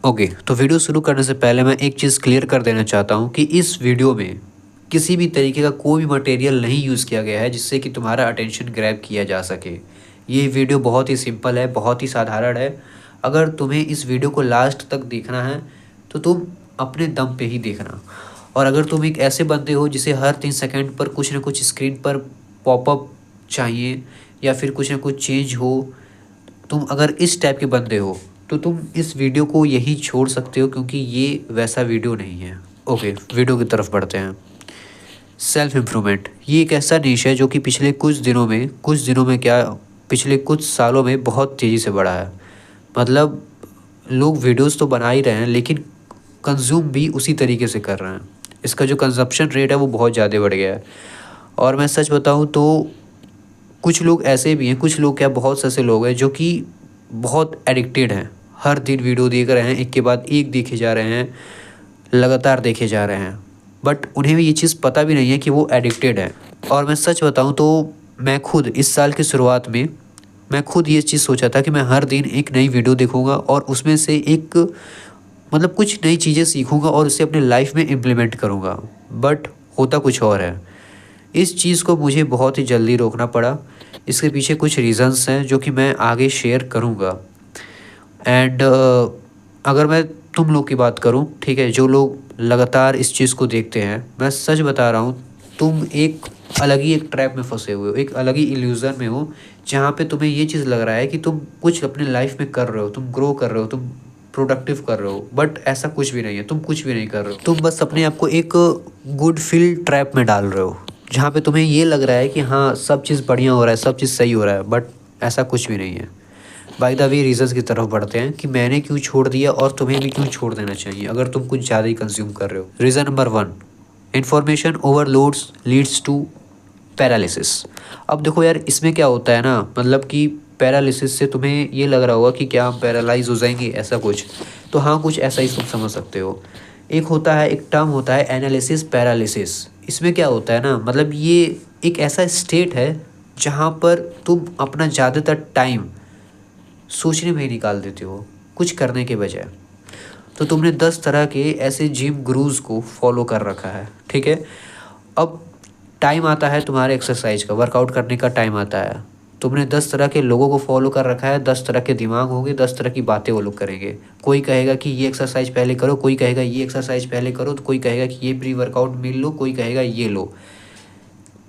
Okay, तो video शुरू करने से पहले मैं एक चीज़ क्लियर कर देना चाहता हूँ कि इस वीडियो में किसी भी तरीके का कोई भी मटेरियल नहीं यूज़ किया गया है जिससे कि तुम्हारा अटेंशन ग्रैब किया जा सके। ये वीडियो बहुत ही सिंपल है, बहुत ही साधारण है। अगर तुम्हें इस वीडियो को लास्ट तक देखना है तो तुम अपने दम पे ही देखना। और अगर तुम एक ऐसे बंदे हो जिसे हर 3 सेकंड पर कुछ ना कुछ स्क्रीन पर पॉपअप चाहिए या फिर कुछ ना कुछ चेंज हो, तुम अगर इस टाइप के बंदे हो तो तुम इस वीडियो को यहीं छोड़ सकते हो, क्योंकि ये वैसा वीडियो नहीं है। ओके, वीडियो की तरफ बढ़ते हैं। सेल्फ इम्प्रूवमेंट ये एक ऐसा निश है जो कि पिछले कुछ दिनों में क्या, पिछले कुछ सालों में बहुत तेज़ी से बढ़ा है। मतलब लोग वीडियोस तो बना ही रहे हैं लेकिन कंज्यूम भी उसी तरीके से कर रहे हैं। इसका जो कंजप्शन रेट है वो बहुत ज़्यादा बढ़ गया है। और मैं सच बताऊं तो कुछ लोग ऐसे भी हैं, कुछ लोग क्या, बहुत से ऐसे लोग हैं जो कि बहुत एडिक्टेड हैं। हर दिन वीडियो देख रहे हैं, एक के बाद एक देखे जा रहे हैं, लगातार देखे जा रहे हैं, बट उन्हें भी ये चीज़ पता भी नहीं है कि वो एडिक्टेड है। और मैं सच बताऊं तो मैं खुद इस साल की शुरुआत में मैं खुद ये चीज़ सोचा था कि मैं हर दिन एक नई वीडियो देखूंगा और उसमें से एक मतलब कुछ नई चीज़ें सीखूंगा और उसे अपने लाइफ में इम्प्लीमेंट करूंगा। बट होता कुछ और है। इस चीज़ को मुझे बहुत ही जल्दी रोकना पड़ा। इसके पीछे कुछ रीज़न्स हैं जो कि मैं आगे शेयर करूंगा। एंड अगर मैं तुम लोग की बात करूं, ठीक है, जो लोग लगातार इस चीज़ को देखते हैं, मैं सच बता रहा हूं, तुम एक अलग ही एक ट्रैप में फंसे हुए हो, एक अलग ही इल्यूज़न में हो, जहां पे तुम्हें ये चीज़ लग रहा है कि तुम कुछ अपने लाइफ में कर रहे हो, तुम ग्रो कर रहे हो, तुम प्रोडक्टिव कर रहे हो। बट ऐसा कुछ भी नहीं है, तुम कुछ भी नहीं कर रहे हो। तुम बस अपने आप को एक गुड फील ट्रैप में डाल रहे हो, जहाँ पे तुम्हें ये लग रहा है कि हाँ सब चीज़ बढ़िया हो रहा है, सब चीज़ सही हो रहा है, बट ऐसा कुछ भी नहीं है। बाय द वे रीजंस की तरफ बढ़ते हैं कि मैंने क्यों छोड़ दिया और तुम्हें भी क्यों छोड़ देना चाहिए अगर तुम कुछ ज़्यादा ही कंज्यूम कर रहे हो। Reason number 1, information overloads leads to paralysis. अब देखो यार, इसमें क्या होता है ना, मतलब कि पैरालिसिस से तुम्हें ये लग रहा होगा कि क्या हम पैरालाइज हो जाएंगे, ऐसा कुछ। तो हाँ, कुछ ऐसा ही तुम समझ सकते हो। एक होता है, एक टर्म होता है एनालिसिस पैरालिसिस। इसमें क्या होता है ना, मतलब ये एक ऐसा स्टेट है जहाँ पर तुम अपना ज़्यादातर टाइम सोचने में ही निकाल देते हो कुछ करने के बजाय। तो तुमने 10 तरह के ऐसे जिम गुरुज को फॉलो कर रखा है, ठीक है। अब टाइम आता है तुम्हारे एक्सरसाइज का, वर्कआउट करने का टाइम आता है, तुमने 10 तरह के लोगों को फॉलो कर रखा है, 10 तरह के दिमाग होंगे, 10 तरह की बातें वो लोग करेंगे। कोई कहेगा कि ये एक्सरसाइज पहले करो, कोई कहेगा ये एक्सरसाइज पहले करो, तो कोई कहेगा कि ये प्री वर्कआउट मील लो, कोई कहेगा ये लो।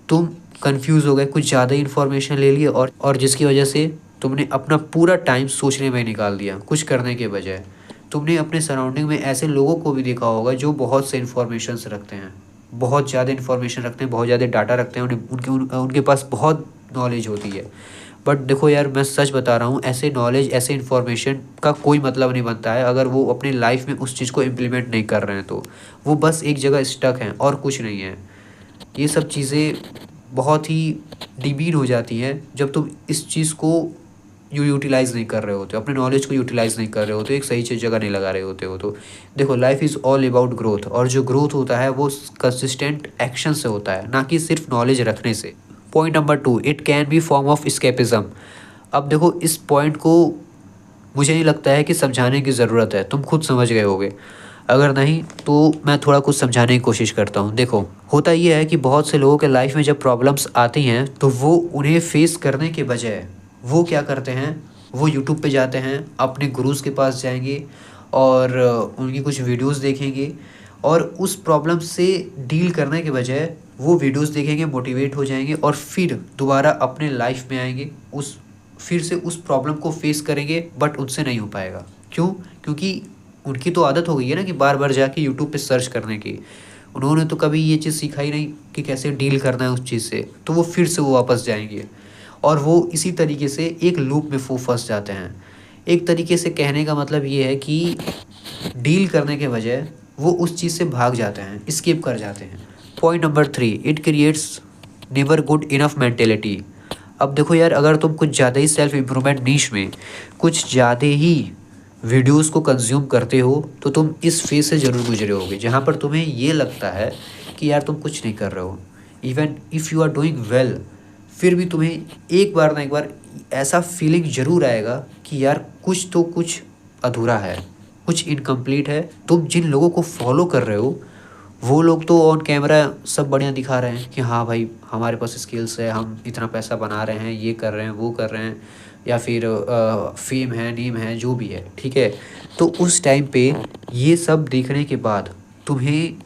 तुम कंफ्यूज हो गए, कुछ ज़्यादा ही इन्फॉर्मेशन ले लिए और जिसकी वजह से तुमने अपना पूरा टाइम सोचने में निकाल दिया कुछ करने के बजाय। तुमने अपने सराउंडिंग में ऐसे लोगों को भी देखा होगा जो बहुत से इन्फॉर्मेशन रखते हैं, बहुत ज़्यादा इन्फॉर्मेशन रखते हैं, बहुत ज़्यादा डाटा रखते हैं, उनके पास बहुत नॉलेज होती है। बट देखो यार, मैं सच बता रहा हूँ, ऐसे नॉलेज, ऐसे इन्फॉर्मेशन का कोई मतलब नहीं बनता है अगर वो अपने लाइफ में उस चीज़ को इम्प्लीमेंट नहीं कर रहे हैं। तो वो बस एक जगह स्टक हैं और कुछ नहीं है। ये सब चीज़ें बहुत ही डिबीन हो जाती हैं जब तुम इस चीज़ को यूटिलाइज़ नहीं कर रहे होते, अपने नॉलेज को यूटिलाइज़ नहीं कर रहे होते, एक सही चीज़ जगह नहीं लगा रहे होते हो। तो देखो, life is all about growth, और जो ग्रोथ होता है वो कंसिस्टेंट एक्शन से होता है, ना कि सिर्फ नॉलेज रखने से। Point number 2, it can be form of escapism. अब देखो, इस पॉइंट को मुझे नहीं लगता है कि समझाने की ज़रूरत है, तुम खुद समझ गए होगे। अगर नहीं तो मैं थोड़ा कुछ समझाने की कोशिश करता हूँ। देखो, होता ये है कि बहुत से लोगों के लाइफ में जब प्रॉब्लम्स आती हैं तो वो उन्हें फेस करने के बजाय वो क्या करते हैं, वो यूट्यूब पे जाते हैं, अपने गुरुज़ के पास जाएंगे और उनकी कुछ वीडियोस देखेंगे, और उस प्रॉब्लम से डील करने के बजाय वो वीडियोस देखेंगे, मोटिवेट हो जाएंगे और फिर दोबारा अपने लाइफ में आएंगे, फिर से उस प्रॉब्लम को फेस करेंगे, बट उनसे नहीं हो पाएगा। क्यों? क्योंकि उनकी तो आदत हो गई है ना कि बार बार जाके यूट्यूब पे सर्च करने की। उन्होंने तो कभी ये चीज़ सीखा ही नहीं कि कैसे डील करना है उस चीज़ से, तो वो फिर से वो वापस जाएंगे और वो इसी तरीके से एक लूप में फंस जाते हैं। एक तरीके से कहने का मतलब ये है कि डील करने के बजाय वो उस चीज़ से भाग जाते हैं, स्किप कर जाते हैं। Point number 3, it creates never good enough mentality. अब देखो यार, अगर तुम कुछ ज़्यादा ही सेल्फ इम्प्रूवमेंट नीश में कुछ ज़्यादा ही वीडियोस को कंज्यूम करते हो तो तुम इस फेज से ज़रूर गुजरे होगे जहाँ पर तुम्हें ये लगता है कि यार तुम कुछ नहीं कर रहे हो। Even if you are doing well, फिर भी तुम्हें एक बार ऐसा फीलिंग ज़रूर आएगा कि यार कुछ तो कुछ अधूरा है, कुछ इनकम्प्लीट है। तुम जिन लोगों को फॉलो कर रहे हो वो लोग तो ऑन कैमरा सब बढ़िया दिखा रहे हैं कि हाँ भाई हमारे पास स्किल्स है, हम इतना पैसा बना रहे हैं, ये कर रहे हैं, वो कर रहे हैं, या फिर फेम है, नीम है, जो भी है, ठीक है। तो उस टाइम पे ये सब देखने के बाद तुम्हें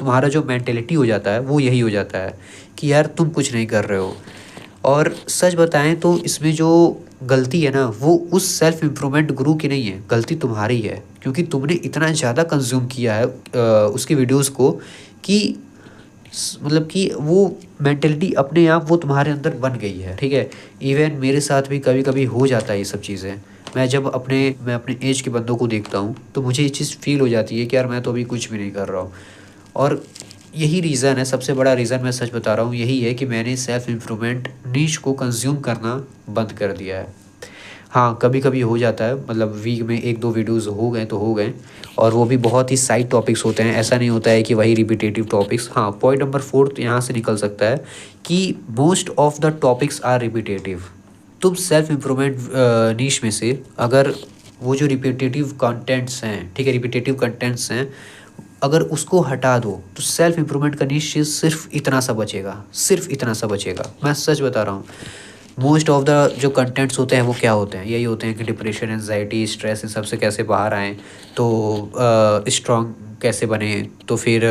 तुम्हारा जो मेंटेलिटी हो जाता है वो यही हो जाता है कि यार तुम कुछ नहीं कर रहे हो। और सच बताएं तो इसमें जो गलती है ना वो उस सेल्फ इम्प्रूवमेंट गुरु की नहीं है, गलती तुम्हारी है, क्योंकि तुमने इतना ज़्यादा कंज्यूम किया है उसकी वीडियोस को कि मतलब कि वो मेंटेलिटी अपने आप वो तुम्हारे अंदर बन गई है, ठीक है। इवन मेरे साथ भी कभी कभी हो जाता है ये सब चीज़ें। मैं अपने एज के बंदों को देखता हूँ तो मुझे ये चीज़ फील हो जाती है कि यार मैं तो अभी कुछ भी नहीं कर रहा हूँ। और यही रीज़न है, सबसे बड़ा रीज़न मैं सच बता रहा हूँ यही है कि मैंने सेल्फ इम्प्रूवमेंट नीश को कंज्यूम करना बंद कर दिया है। हाँ, कभी कभी हो जाता है, मतलब वीक में 1-2 वीडियोज़ हो गए तो हो गए, और वो भी बहुत ही साइड टॉपिक्स होते हैं, ऐसा नहीं होता है कि वही रिपीटेटिव टॉपिक्स। हाँ, पॉइंट नंबर 4 तो यहाँ से निकल सकता है कि most of the topics are repetitive. तुम सेल्फ इम्प्रूवमेंट नीश में से अगर वो जो रिपीटेटिव कंटेंट्स हैं, ठीक है, रिपीटेटिव कंटेंट्स हैं, अगर उसको हटा दो तो सेल्फ इम्प्रूवमेंट का नीश सिर्फ इतना सा बचेगा, सिर्फ इतना सा बचेगा। मैं सच बता रहा हूँ। मोस्ट ऑफ द जो कंटेंट्स होते हैं वो क्या होते हैं, यही होते हैं कि डिप्रेशन, एंजाइटी, स्ट्रेस, इन सबसे कैसे बाहर आएँ, तो स्ट्रॉन्ग कैसे बने, तो फिर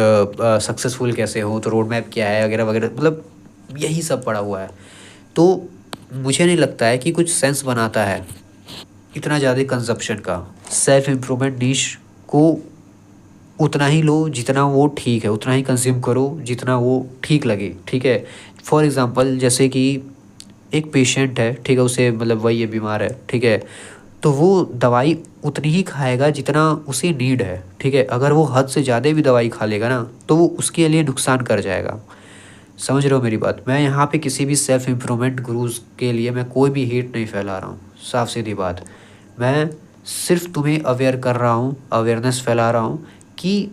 सक्सेसफुल कैसे हो, तो रोड मैप क्या है, वगैरह वगैरह, मतलब यही सब पड़ा हुआ है। तो मुझे नहीं लगता है कि कुछ सेंस बनाता है इतना ज़्यादा कंजप्शन का। सेल्फ इम्प्रूवमेंट नीश को उतना ही लो जितना वो ठीक है, उतना ही कंज्यूम करो जितना वो ठीक लगे, ठीक है। फॉर एग्ज़ाम्पल जैसे कि एक पेशेंट है, ठीक है, उसे मतलब वही है, बीमार है, ठीक है, तो वो दवाई उतनी ही खाएगा जितना उसे नीड है, ठीक है। अगर वो हद से ज़्यादा भी दवाई खा लेगा ना तो वो उसके लिए नुकसान कर जाएगा। समझ रहे हो मेरी बात? मैं यहाँ पे किसी भी सेल्फ इम्प्रूवमेंट गुरुज के लिए मैं कोई भी हेट नहीं फैला रहा हूँ, साफ सीधी बात। मैं सिर्फ तुम्हें अवेयर कर रहा हूँ, अवेयरनेस फैला रहा हूँ कि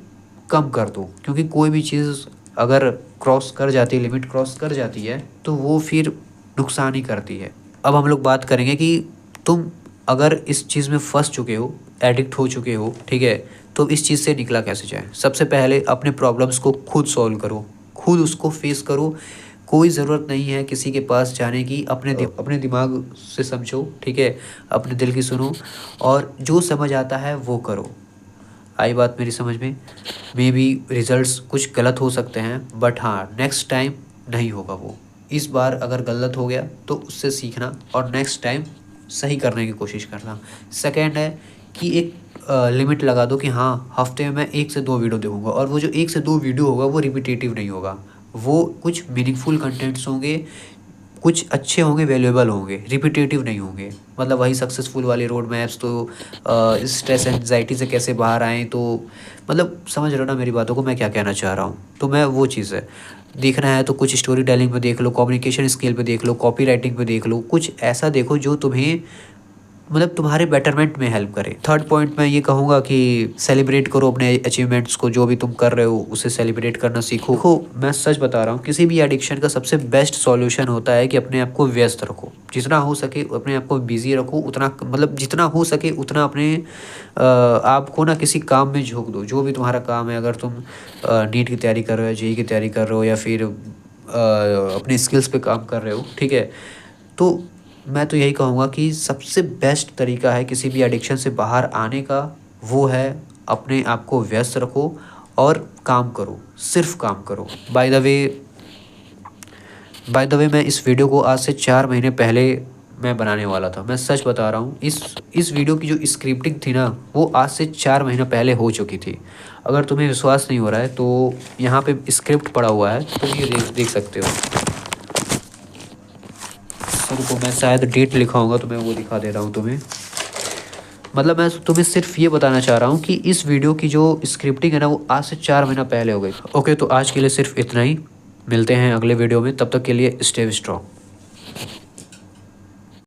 कम कर दो, क्योंकि कोई भी चीज़ अगर क्रॉस कर जाती है, लिमिट क्रॉस कर जाती है, तो वो फिर नुकसान ही करती है। अब हम लोग बात करेंगे कि तुम अगर इस चीज़ में फंस चुके हो, एडिक्ट हो चुके हो, ठीक है, तो इस चीज़ से निकला कैसे जाए। सबसे पहले अपने प्रॉब्लम्स को खुद सॉल्व करो, खुद उसको फेस करो। कोई ज़रूरत नहीं है किसी के पास जाने की, अपने दिमाग से समझो, ठीक है, अपने दिल की सुनो, और जो समझ आता है वो करो। आई बात मेरी समझ में? मे बी रिज़ल्ट्स कुछ गलत हो सकते हैं, बट हाँ, नेक्स्ट टाइम नहीं होगा वो। इस बार अगर गलत हो गया तो उससे सीखना और नेक्स्ट टाइम सही करने की कोशिश करना। सेकेंड है कि एक लिमिट लगा दो कि हाँ, हफ्ते में मैं 1 से 2 वीडियो देखूँगा, और वो जो 1 से 2 वीडियो होगा वो रिपीटेटिव नहीं होगा, वो कुछ मीनिंगफुल कंटेंट्स होंगे, कुछ अच्छे होंगे, वैल्यूएबल होंगे, रिपीटेटिव नहीं होंगे। मतलब वही सक्सेसफुल वाले रोड मैप्स, तो स्ट्रेस एंजाइटी से कैसे बाहर आएँ, तो मतलब समझ रहे हो ना मेरी बातों को मैं क्या कहना चाह रहा हूँ। तो मैं वो चीज़ है, देखना है तो कुछ स्टोरी टेलिंग पे देख लो, कम्युनिकेशन स्किल पे देख लो, कॉपी राइटिंग पे देख लो, कुछ ऐसा देखो जो तुम्हें मतलब तुम्हारे बेटरमेंट में हेल्प करे। थर्ड पॉइंट मैं ये कहूँगा कि सेलिब्रेट करो अपने अचीवमेंट्स को, जो भी तुम कर रहे हो उसे सेलिब्रेट करना सीखो। देखो, मैं सच बता रहा हूँ, किसी भी एडिक्शन का सबसे बेस्ट सॉल्यूशन होता है कि अपने आप को व्यस्त रखो, जितना हो सके अपने आप को बिजी रखो, उतना मतलब जितना हो सके उतना अपने आप को ना किसी काम में झोंक दो, जो भी तुम्हारा काम है। अगर तुम नीट की तैयारी कर रहे हो, जेईई की तैयारी कर रहे हो, या फिर अपने स्किल्स पे काम कर रहे हो, ठीक है, तो मैं तो यही कहूँगा कि सबसे बेस्ट तरीका है किसी भी एडिक्शन से बाहर आने का, वो है अपने आप को व्यस्त रखो और काम करो, सिर्फ काम करो। बाय द वे मैं इस वीडियो को आज से 4 महीने पहले मैं बनाने वाला था, मैं सच बता रहा हूँ। इस वीडियो की जो स्क्रिप्टिंग थी ना वो आज से 4 महीना पहले हो चुकी थी। अगर तुम्हें विश्वास नहीं हो रहा है तो यहाँ पे स्क्रिप्ट पड़ा हुआ है, तुम ये देख सकते हो। रुको, मैं शायद डेट लिखा होगा तो मैं वो दिखा दे रहा हूँ तुम्हें। मतलब मैं तुम्हें सिर्फ ये बताना चाह रहा हूँ कि इस वीडियो की जो स्क्रिप्टिंग है ना वो आज से 4 महीना पहले हो गई। ओके, तो आज के लिए सिर्फ इतना ही, मिलते हैं अगले वीडियो में, तब तक के लिए स्टे स्ट्रॉन्ग।